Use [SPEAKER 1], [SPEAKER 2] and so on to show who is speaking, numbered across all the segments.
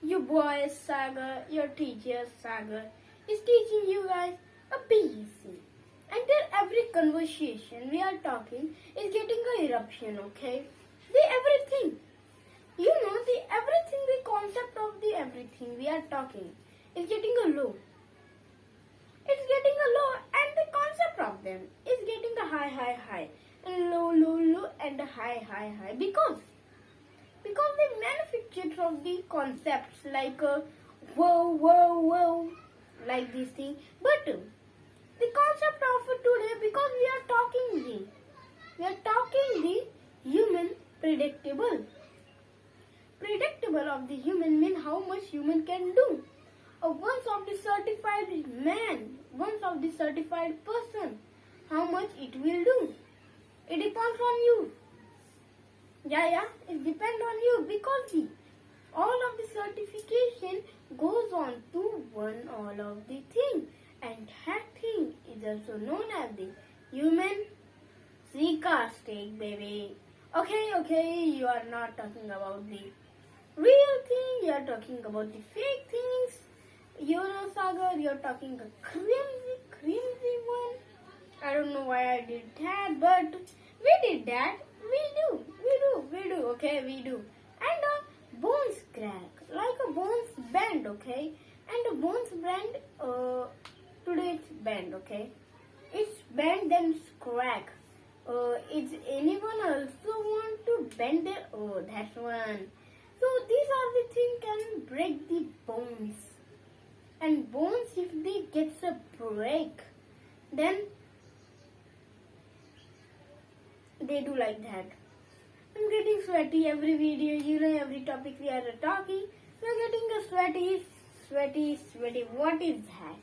[SPEAKER 1] your boy Sagar, your teacher Sagar, is teaching you guys a PEC. Until every conversation we are talking is getting a eruption, okay? The everything. The everything, the concept of the everything we are talking is getting a low. It's getting a low, and the concept of them is getting a high, high, high, and low, low, low, and a high, high, high. Because they manufactured from the concepts like whoa, whoa, whoa, like this thing. But the concept of today, because we are talking the human predictable. Predictable of the human mean how much human can do. Once of the certified man, once of the certified person, how much it will do. It depends on you. Yeah, it depends on you because all of the certification goes on to one all of the thing, and that thing is also known as the human sarcastic, baby. Okay, you are not talking about the real thing, you are talking about the fake things. Sagar, you're talking a crimsy one. I don't know why I did that, but we did that. We do. Okay, we do. And bones crack, like a bones bend, okay? And a bones bend, today it's bend, okay? It's bend, then it's crack. Is anyone also want to bend their, that's one. So these are the things can break the bones. And bones, if they gets a break, then they do like that. I'm getting sweaty every video, every topic we are talking. We're getting a sweaty. What is that?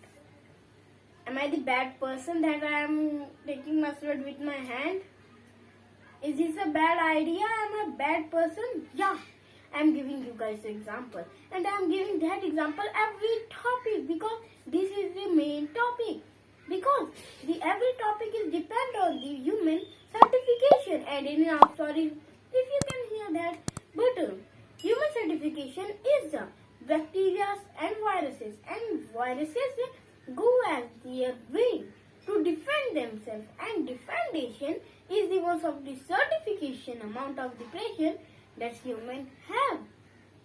[SPEAKER 1] Am I the bad person that I am taking my sweat with my hand? Is this a bad idea? Am I a bad person? Yeah. I'm giving you guys an example, and I'm giving that example every topic because this is the main topic. Because the every topic is depend on the human certification, and sorry if you can hear that, but human certification is the bacteria and viruses go as their way to defend themselves, and defendation is the one of the certification amount of depression that human have,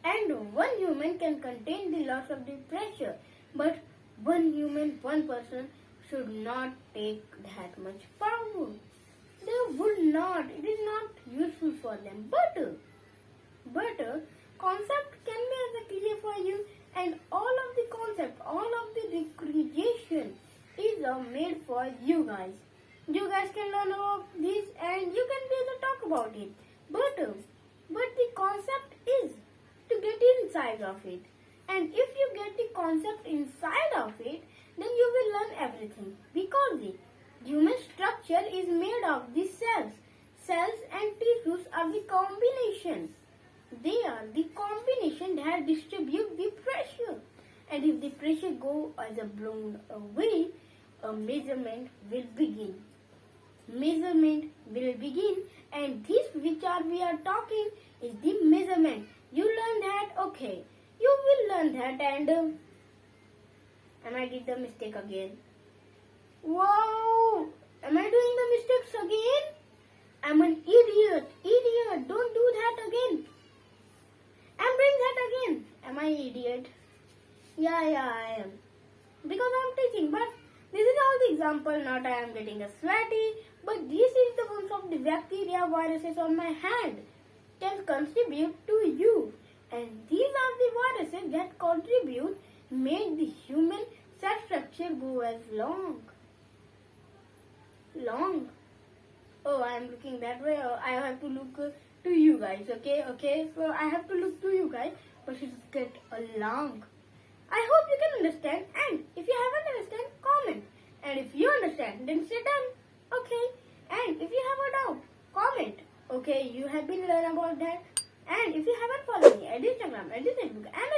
[SPEAKER 1] and one human can contain the loss of the pressure, but one person should not take that much power. They would not. It is not useful for them. But concept can be as clear for you, and all of the concept, all of the recreation is made for you guys. You guys can learn about this, and you can be able to talk about it. But the concept is to get inside of it. And if you get the concept inside of it, then you will learn everything. Because the human structure is made of the cells. Cells and tissues are the combination. They are the combination that distribute the pressure. And if the pressure go as a blown away, a measurement will begin. And this which we are talking is the measurement. You learn that, okay. You will learn that, and am I did the mistake again? Wow! Am I doing the mistakes again? I'm an idiot. Don't do that again. I'm doing that again. Am I idiot? Yeah, I am. Because I'm teaching, but this is all the example, not I am getting a sweaty, but this is the ones of the bacteria, viruses on my hand can contribute to you. And these are the viruses that contribute, make the human cell structure go as long. Oh, I am looking that way. Oh, I have to look to you guys, okay? So I have to look to you guys, but it get long. I hope you can understand, and if you haven't understand, comment. And if you understand, then say done, okay? And if you have a doubt, comment, okay? You have been learning about that. And if you haven't followed me at Instagram, at Facebook, and